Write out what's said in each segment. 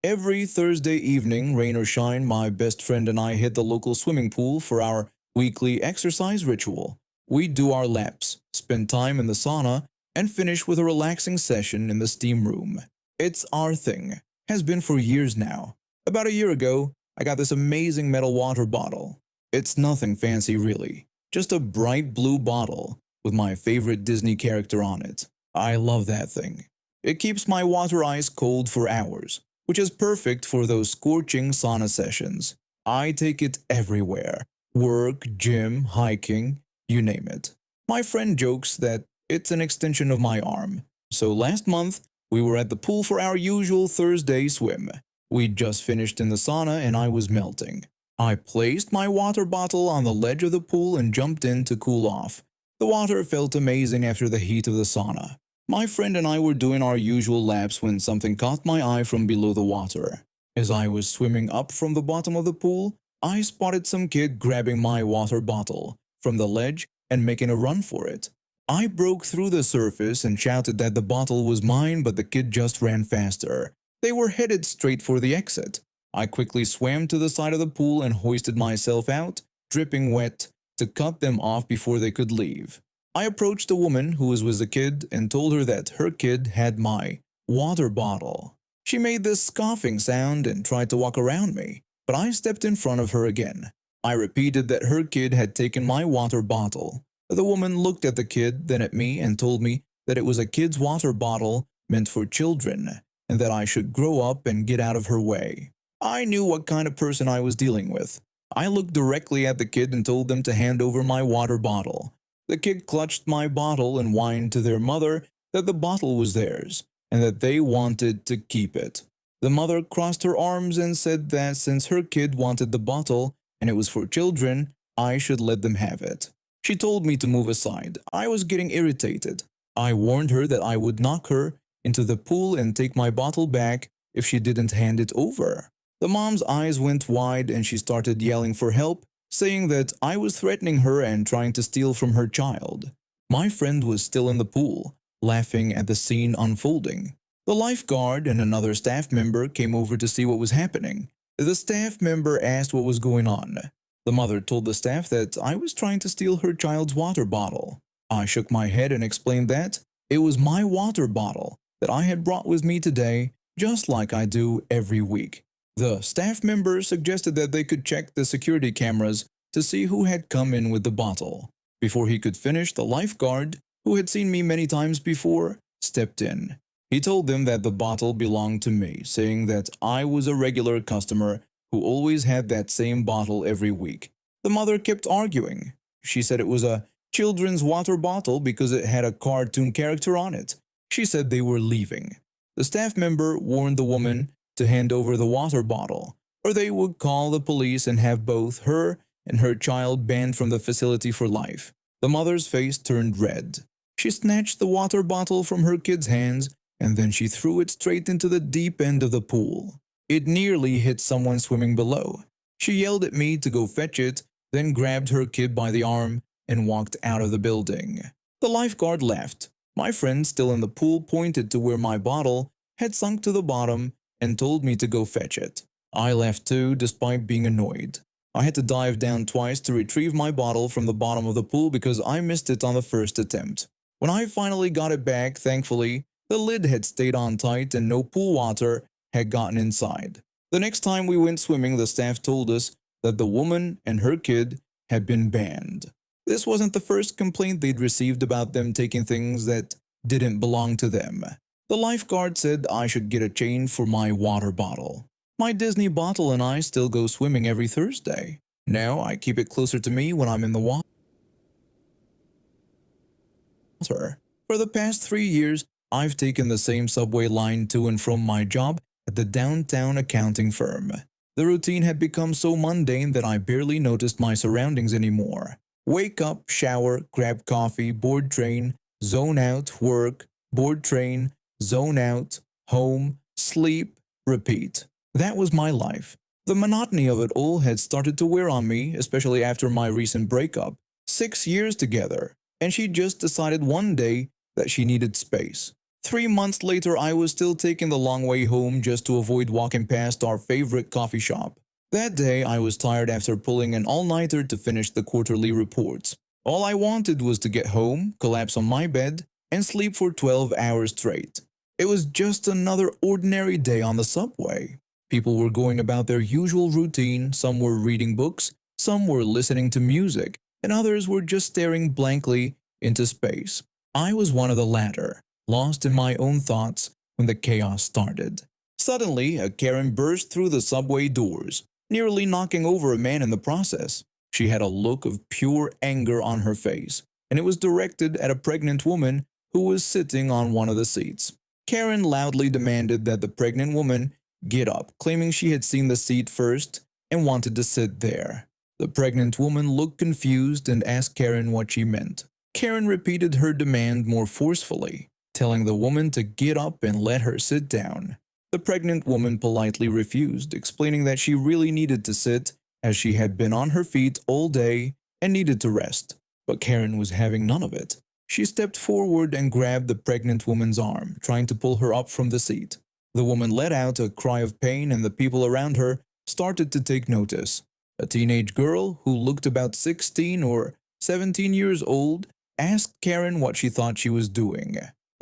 Every Thursday evening, rain or shine, my best friend and I hit the local swimming pool for our weekly exercise ritual. We do our laps, spend time in the sauna, and finish with a relaxing session in the steam room. It's our thing, has been for years now. About a year ago, I got this amazing metal water bottle. It's nothing fancy really, just a bright blue bottle with my favorite Disney character on it. I love that thing. It keeps my water ice cold for hours, which is perfect for those scorching sauna sessions. I take it everywhere: work, gym, hiking, you name it. My friend jokes that it's an extension of my arm. So last month, we were at the pool for our usual Thursday swim. We'd just finished in the sauna and I was melting. I placed my water bottle on the ledge of the pool and jumped in to cool off. The water felt amazing after the heat of the sauna. My friend and I were doing our usual laps when something caught my eye from below the water. As I was swimming up from the bottom of the pool, I spotted some kid grabbing my water bottle from the ledge and making a run for it. I broke through the surface and shouted that the bottle was mine, but the kid just ran faster. They were headed straight for the exit. I quickly swam to the side of the pool and hoisted myself out, dripping wet, to cut them off before they could leave. I approached a woman who was with the kid and told her that her kid had my water bottle. She made this scoffing sound and tried to walk around me, but I stepped in front of her again. I repeated that her kid had taken my water bottle. The woman looked at the kid, then at me, and told me that it was a kid's water bottle meant for children, and that I should grow up and get out of her way. I knew what kind of person I was dealing with. I looked directly at the kid and told them to hand over my water bottle. The kid clutched my bottle and whined to their mother that the bottle was theirs and that they wanted to keep it. The mother crossed her arms and said that since her kid wanted the bottle and it was for children, I should let them have it. She told me to move aside. I was getting irritated. I warned her that I would knock her into the pool and take my bottle back if she didn't hand it over. The mom's eyes went wide and she started yelling for help, saying that I was threatening her and trying to steal from her child. My friend was still in the pool, laughing at the scene unfolding. The lifeguard and another staff member came over to see what was happening. The staff member asked what was going on. The mother told the staff that I was trying to steal her child's water bottle. I shook my head and explained that it was my water bottle that I had brought with me today, just like I do every week. The staff member suggested that they could check the security cameras to see who had come in with the bottle. Before he could finish, the lifeguard, who had seen me many times before, stepped in. He told them that the bottle belonged to me, saying that I was a regular customer who always had that same bottle every week. The mother kept arguing. She said it was a children's water bottle because it had a cartoon character on it. She said they were leaving. The staff member warned the woman to hand over the water bottle, or they would call the police and have both her and her child banned from the facility for life. The mother's face turned red. She snatched the water bottle from her kid's hands and then she threw it straight into the deep end of the pool. It nearly hit someone swimming below. She yelled at me to go fetch it, then grabbed her kid by the arm and walked out of the building. The lifeguard left. My friend, still in the pool, pointed to where my bottle had sunk to the bottom and told me to go fetch it. I left too, despite being annoyed. I had to dive down twice to retrieve my bottle from the bottom of the pool because I missed it on the first attempt. When I finally got it back, thankfully, the lid had stayed on tight and no pool water had gotten inside. The next time we went swimming, the staff told us that the woman and her kid had been banned. This wasn't the first complaint they'd received about them taking things that didn't belong to them. The lifeguard said I should get a change for my water bottle. My Disney bottle and I still go swimming every Thursday. Now I keep it closer to me when I'm in the water. For the past 3 years, I've taken the same subway line to and from my job at the downtown accounting firm. The routine had become so mundane that I barely noticed my surroundings anymore. Wake up, shower, grab coffee, board train, zone out, work, board train, zone out, home, sleep, repeat. That was my life. The monotony of it all had started to wear on me, especially after my recent breakup. 6 years together. and she just decided one day that she needed space. 3 months later, I was still taking the long way home just to avoid walking past our favorite coffee shop. That day, I was tired after pulling an all-nighter to finish the quarterly reports. All I wanted was to get home, collapse on my bed, and sleep for 12 hours straight. It was just another ordinary day on the subway. People were going about their usual routine, some were reading books, some were listening to music, and others were just staring blankly into space. I was one of the latter, lost in my own thoughts when the chaos started. Suddenly, a Karen burst through the subway doors, nearly knocking over a man in the process. She had a look of pure anger on her face, and it was directed at a pregnant woman who was sitting on one of the seats. Karen loudly demanded that the pregnant woman get up, claiming she had seen the seat first and wanted to sit there. The pregnant woman looked confused and asked Karen what she meant. Karen repeated her demand more forcefully, telling the woman to get up and let her sit down. The pregnant woman politely refused, explaining that she really needed to sit as she had been on her feet all day and needed to rest. But Karen was having none of it. She stepped forward and grabbed the pregnant woman's arm, trying to pull her up from the seat. The woman let out a cry of pain and the people around her started to take notice. A teenage girl who looked about 16 or 17 years old asked Karen what she thought she was doing.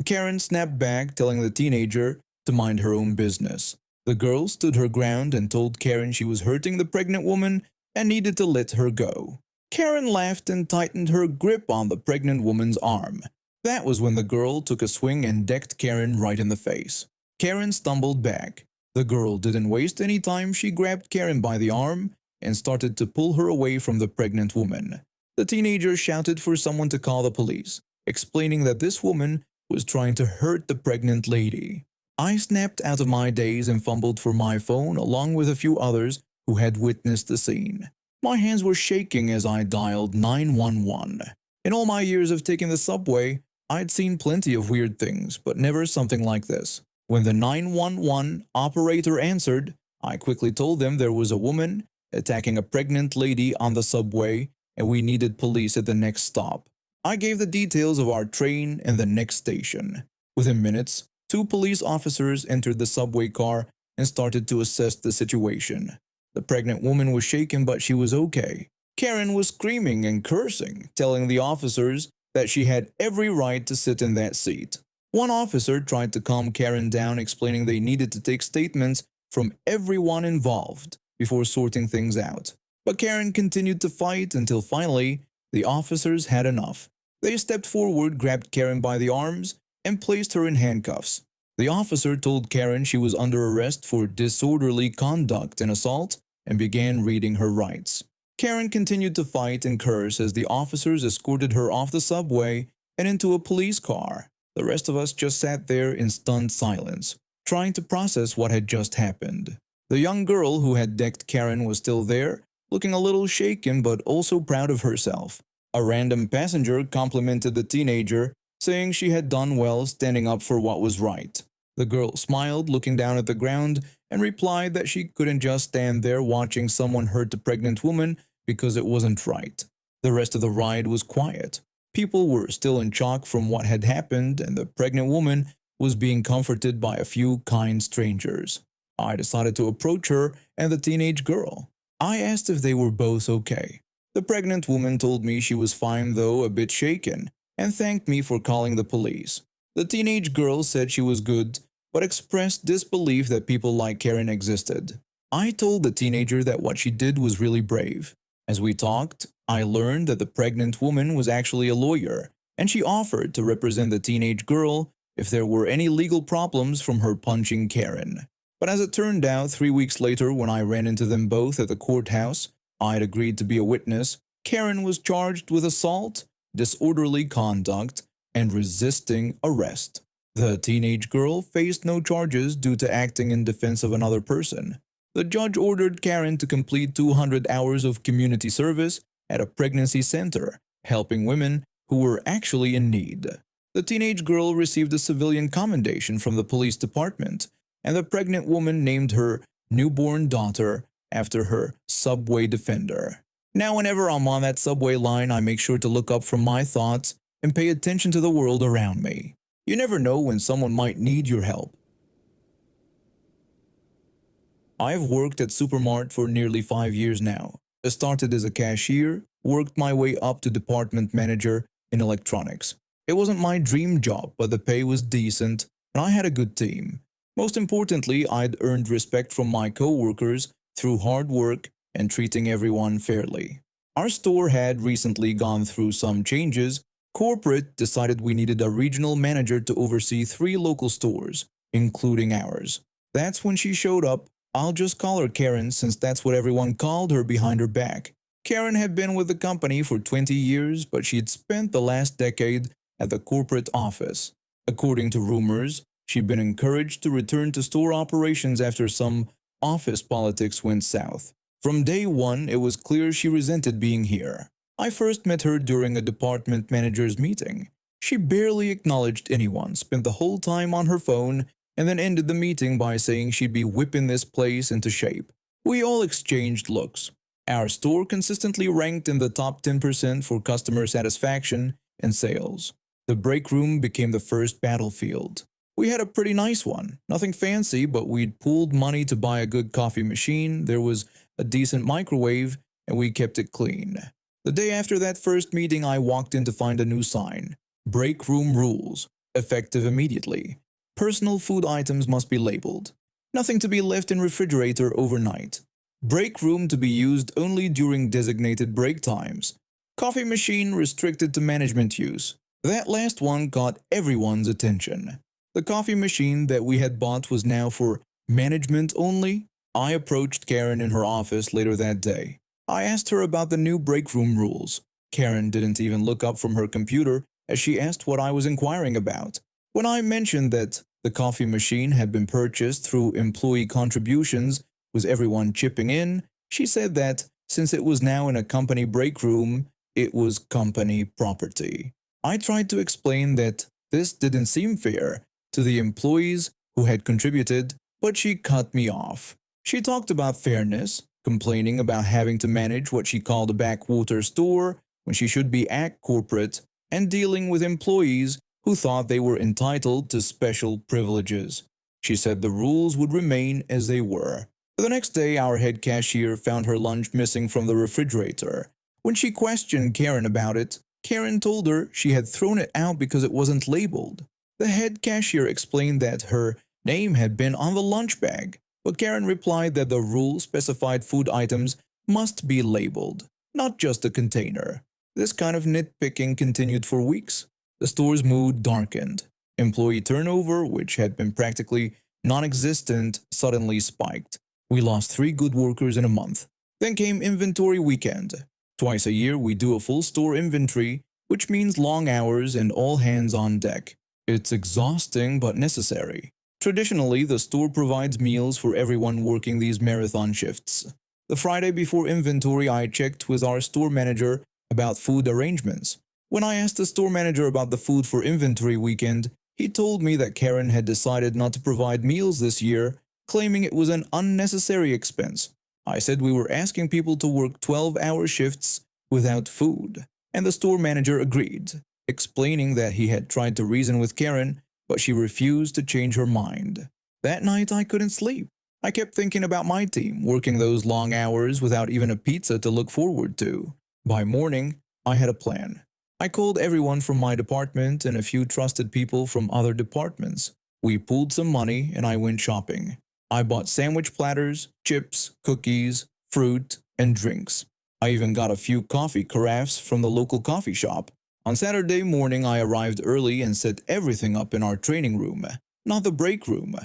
Karen snapped back, telling the teenager to mind her own business. The girl stood her ground and told Karen she was hurting the pregnant woman and needed to let her go. Karen laughed and tightened her grip on the pregnant woman's arm. That was when the girl took a swing and decked Karen right in the face. Karen stumbled back. The girl didn't waste any time. She grabbed Karen by the arm and started to pull her away from the pregnant woman. The teenager shouted for someone to call the police, explaining that this woman was trying to hurt the pregnant lady. I snapped out of my daze and fumbled for my phone along with a few others who had witnessed the scene. My hands were shaking as I dialed 911. In all my years of taking the subway, I'd seen plenty of weird things, but never something like this. When the 911 operator answered, I quickly told them there was a woman attacking a pregnant lady on the subway and we needed police at the next stop. I gave the details of our train and the next station. Within minutes, 2 police officers entered the subway car and started to assess the situation. The pregnant woman was shaken, but she was okay. Karen was screaming and cursing, telling the officers that she had every right to sit in that seat. One officer tried to calm Karen down, explaining they needed to take statements from everyone involved before sorting things out. But Karen continued to fight until finally the officers had enough. They stepped forward, grabbed Karen by the arms, and placed her in handcuffs. The officer told Karen she was under arrest for disorderly conduct and assault and began reading her rights. Karen continued to fight and curse as the officers escorted her off the subway and into a police car. The rest of us just sat there in stunned silence, trying to process what had just happened. The young girl who had decked Karen was still there, looking a little shaken but also proud of herself. A random passenger complimented the teenager, saying she had done well standing up for what was right. The girl smiled, looking down at the ground, and replied that she couldn't just stand there watching someone hurt a pregnant woman because it wasn't right. The rest of the ride was quiet. People were still in shock from what had happened, and the pregnant woman was being comforted by a few kind strangers. I decided to approach her and the teenage girl. I asked if they were both okay. The pregnant woman told me she was fine, though a bit shaken, and thanked me for calling the police. The teenage girl said she was good, but expressed disbelief that people like Karen existed. I told the teenager that what she did was really brave. As we talked, I learned that the pregnant woman was actually a lawyer, and she offered to represent the teenage girl if there were any legal problems from her punching Karen. But as it turned out, 3 weeks later when I ran into them both at the courthouse, I'd agreed to be a witness. Karen was charged with assault, disorderly conduct, and resisting arrest. The teenage girl faced no charges due to acting in defense of another person. The judge ordered Karen to complete 200 hours of community service at a pregnancy center, helping women who were actually in need. The teenage girl received a civilian commendation from the police department, and the pregnant woman named her newborn daughter after her subway defender. Now, whenever I'm on that subway line, I make sure to look up from my thoughts and pay attention to the world around me. You never know when someone might need your help. I've worked at Supermart for nearly 5 years now. I started as a cashier, worked my way up to department manager in electronics. It wasn't my dream job, but the pay was decent and I had a good team. Most importantly, I'd earned respect from my coworkers through hard work and treating everyone fairly. Our store had recently gone through some changes. Corporate decided we needed a regional manager to oversee 3 local stores, including ours. That's when she showed up. I'll just call her Karen since that's what everyone called her behind her back. Karen had been with the company for 20 years, but she'd spent the last decade at the corporate office. According to rumors, she'd been encouraged to return to store operations after some office politics went south. From day one, it was clear she resented being here. I first met her during a department manager's meeting. She barely acknowledged anyone, spent the whole time on her phone, and then ended the meeting by saying she'd be whipping this place into shape. We all exchanged looks. Our store consistently ranked in the top 10% for customer satisfaction and sales. The break room became the first battlefield. We had a pretty nice one, nothing fancy, but we'd pooled money to buy a good coffee machine, there was a decent microwave, and we kept it clean. The day after that first meeting, I walked in to find a new sign. Break room rules, effective immediately. Personal food items must be labeled. Nothing to be left in refrigerator overnight. Break room to be used only during designated break times. Coffee machine restricted to management use. That last one caught everyone's attention. The coffee machine that we had bought was now for management only. I approached Karen in her office later that day. I asked her about the new break room rules. Karen didn't even look up from her computer as she asked what I was inquiring about. When I mentioned that the coffee machine had been purchased through employee contributions, was everyone chipping in, she said that since it was now in a company break room, it was company property. I tried to explain that this didn't seem fair to the employees who had contributed, but she cut me off. She talked about fairness, complaining about having to manage what she called a backwater store when she should be at corporate, and dealing with employees who thought they were entitled to special privileges. She said the rules would remain as they were. The next day, our head cashier found her lunch missing from the refrigerator. When she questioned Karen about it, Karen told her she had thrown it out because it wasn't labeled. The head cashier explained that her name had been on the lunch bag, but Karen replied that the rule specified food items must be labeled, not just a container. This kind of nitpicking continued for weeks. The store's mood darkened. Employee turnover, which had been practically non-existent, suddenly spiked. We lost 3 good workers in a month. Then came inventory weekend. Twice a year we do a full store inventory, which means long hours and all hands on deck. It's exhausting but necessary. Traditionally, the store provides meals for everyone working these marathon shifts. The Friday before inventory, I checked with our store manager about food arrangements. When I asked the store manager about the food for inventory weekend, he told me that Karen had decided not to provide meals this year, claiming it was an unnecessary expense. I said we were asking people to work 12-hour shifts without food, and the store manager agreed, explaining that he had tried to reason with Karen, but she refused to change her mind. That night I couldn't sleep. I kept thinking about my team, working those long hours without even a pizza to look forward to. By morning, I had a plan. I called everyone from my department and a few trusted people from other departments. We pooled some money and I went shopping. I bought sandwich platters, chips, cookies, fruit, and drinks. I even got a few coffee carafes from the local coffee shop. On Saturday morning, I arrived early and set everything up in our training room, not the break room.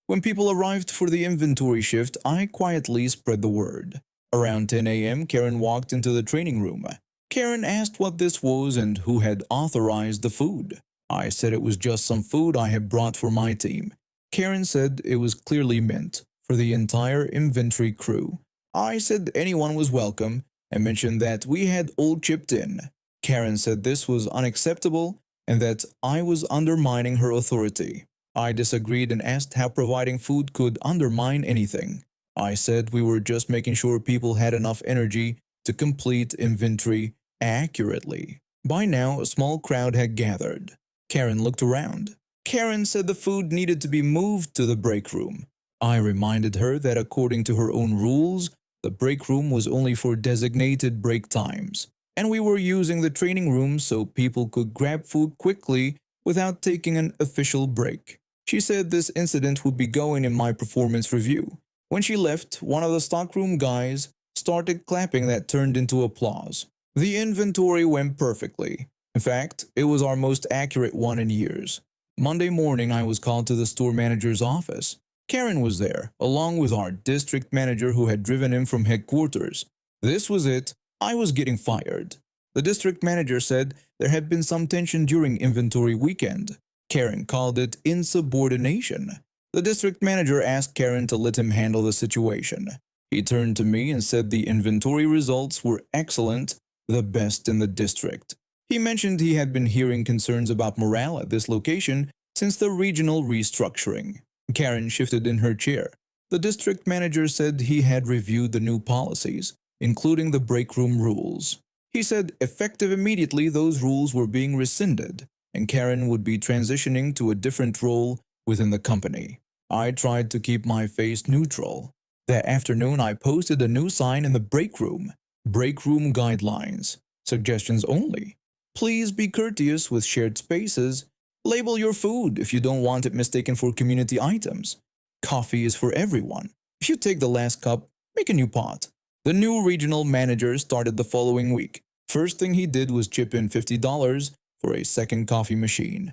When people arrived for the inventory shift, I quietly spread the word. Around 10 a.m., Karen walked into the training room. Karen asked what this was and who had authorized the food. I said it was just some food I had brought for my team. Karen said it was clearly meant for the entire inventory crew. I said anyone was welcome and mentioned that we had all chipped in. Karen said this was unacceptable and that I was undermining her authority. I disagreed and asked how providing food could undermine anything. I said we were just making sure people had enough energy to complete inventory accurately. By now, a small crowd had gathered. Karen looked around. Karen said the food needed to be moved to the break room. I reminded her that according to her own rules, the break room was only for designated break times, and we were using the training room so people could grab food quickly without taking an official break. She said this incident would be going in my performance review. When she left, one of the stockroom guys started clapping that turned into applause. The inventory went perfectly. In fact, it was our most accurate one in years. Monday morning, I was called to the store manager's office. Karen was there, along with our district manager who had driven in from headquarters. This was it. I was getting fired. The district manager said there had been some tension during inventory weekend. Karen called it insubordination. The district manager asked Karen to let him handle the situation. He turned to me and said the inventory results were excellent, the best in the district. He mentioned he had been hearing concerns about morale at this location since the regional restructuring. Karen shifted in her chair. The district manager said he had reviewed the new policies, including the break room rules. He said effective immediately those rules were being rescinded, and Karen would be transitioning to a different role within the company. I tried to keep my face neutral. That afternoon I posted a new sign in the break room guidelines, suggestions only. Please be courteous with shared spaces. Label your food if you don't want it mistaken for community items. Coffee is for everyone. If you take the last cup, make a new pot. The new regional manager started the following week. First thing he did was chip in $50 for a second coffee machine.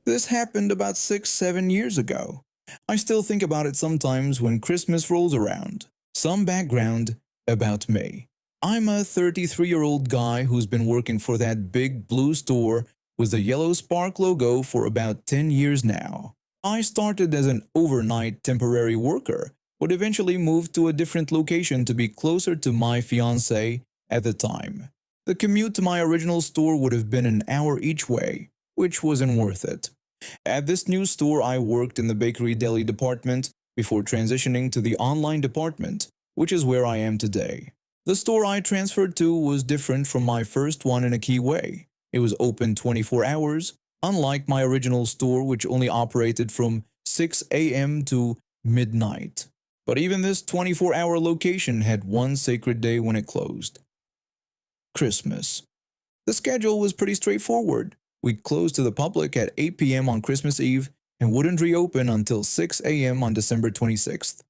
This happened about 6-7 years ago. I still think about it sometimes when Christmas rolls around. Some background about me. I'm a 33-year-old guy who's been working for that big blue store with the yellow Spark logo for about 10 years now. I started as an overnight temporary worker, but eventually moved to a different location to be closer to my fiancée at the time. The commute to my original store would have been an hour each way, which wasn't worth it. At this new store, I worked in the bakery deli department before transitioning to the online department, which is where I am today. The store I transferred to was different from my first one in a key way. It was open 24 hours, unlike my original store which only operated from 6 a.m. to midnight. But even this 24-hour location had one sacred day when it closed. Christmas. The schedule was pretty straightforward. We'd close to the public at 8 p.m. on Christmas Eve and wouldn't reopen until 6 a.m. on December 26th.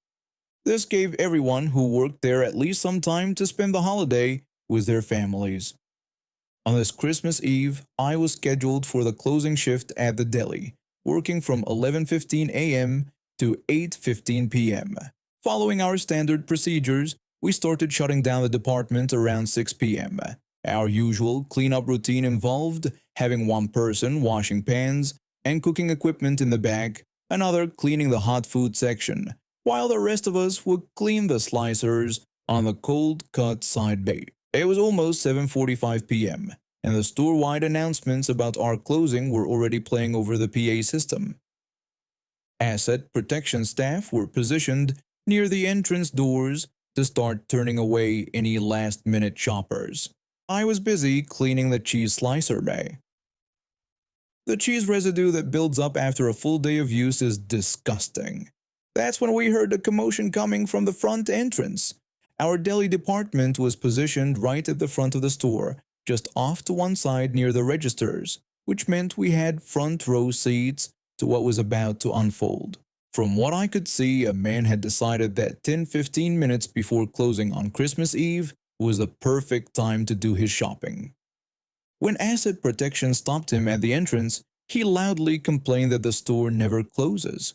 This gave everyone who worked there at least some time to spend the holiday with their families. On this Christmas Eve, I was scheduled for the closing shift at the deli, working from 11:15 a.m. to 8:15 p.m. Following our standard procedures, we started shutting down the department around 6 p.m. Our usual cleanup routine involved having one person washing pans and cooking equipment in the back, another cleaning the hot food section, while the rest of us would clean the slicers on the cold-cut side bay. It was almost 7:45 p.m., and the store-wide announcements about our closing were already playing over the PA system. Asset protection staff were positioned near the entrance doors to start turning away any last-minute shoppers. I was busy cleaning the cheese slicer bay. The cheese residue that builds up after a full day of use is disgusting. That's when we heard a commotion coming from the front entrance. Our deli department was positioned right at the front of the store, just off to one side near the registers, which meant we had front row seats to what was about to unfold. From what I could see, a man had decided that 10-15 minutes before closing on Christmas Eve was the perfect time to do his shopping. When asset protection stopped him at the entrance, he loudly complained that the store never closes.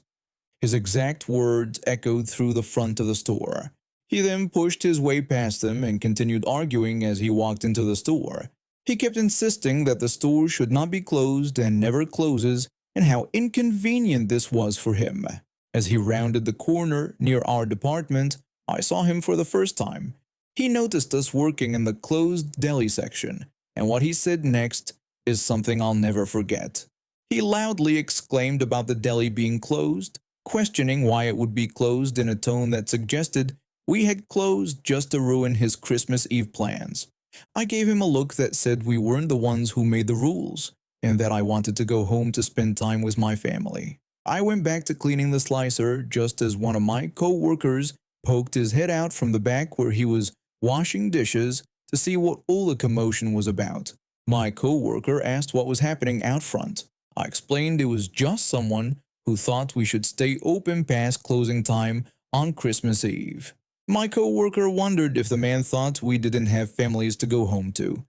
His exact words echoed through the front of the store. He then pushed his way past them and continued arguing as he walked into the store. He kept insisting that the store should not be closed and never closes, and how inconvenient this was for him. As he rounded the corner near our department, I saw him for the first time. He noticed us working in the closed deli section, and what he said next is something I'll never forget. He loudly exclaimed about the deli being closed, questioning why it would be closed in a tone that suggested We had closed just to ruin his Christmas Eve plans. I gave him a look that said we weren't the ones who made the rules, and that I wanted to go home to spend time with my family. I went back to cleaning the slicer just as one of my co-workers poked his head out from the back where he was washing dishes to see what all the commotion was about. My co-worker asked what was happening out front. I explained it was just someone who thought we should stay open past closing time on Christmas Eve. My co-worker wondered if the man thought we didn't have families to go home to.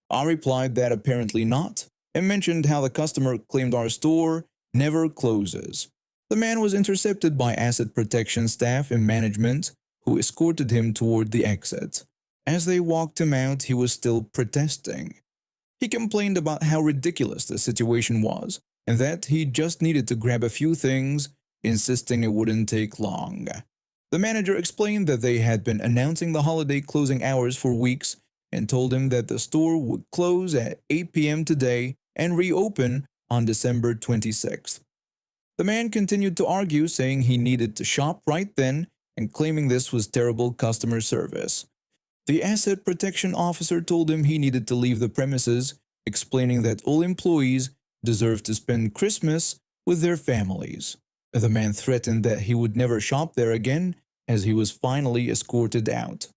I replied that apparently not, and mentioned how the customer claimed our store never closes. The man was intercepted by asset protection staff and management, who escorted him toward the exit. As they walked him out, he was still protesting. He complained about how ridiculous the situation was, and that he just needed to grab a few things, insisting it wouldn't take long. The manager explained that they had been announcing the holiday closing hours for weeks and told him that the store would close at 8 p.m. today and reopen on December 26th. The man continued to argue, saying he needed to shop right then and claiming this was terrible customer service. The asset protection officer told him he needed to leave the premises, explaining that all employees deserve to spend Christmas with their families. The man threatened that he would never shop there again as he was finally escorted out.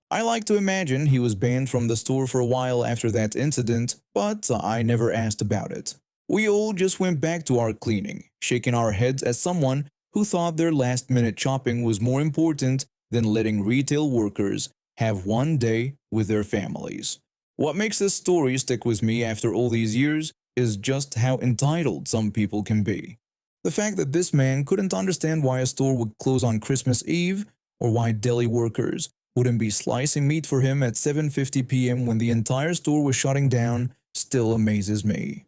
I like to imagine he was banned from the store for a while after that incident, but I never asked about it. We all just went back to our cleaning, shaking our heads at someone who thought their last-minute shopping was more important than letting retail workers have one day with their families. What makes this story stick with me after all these years is just how entitled some people can be. The fact that this man couldn't understand why a store would close on Christmas Eve, or why deli workers wouldn't be slicing meat for him at 7:50 p.m. when the entire store was shutting down, still amazes me.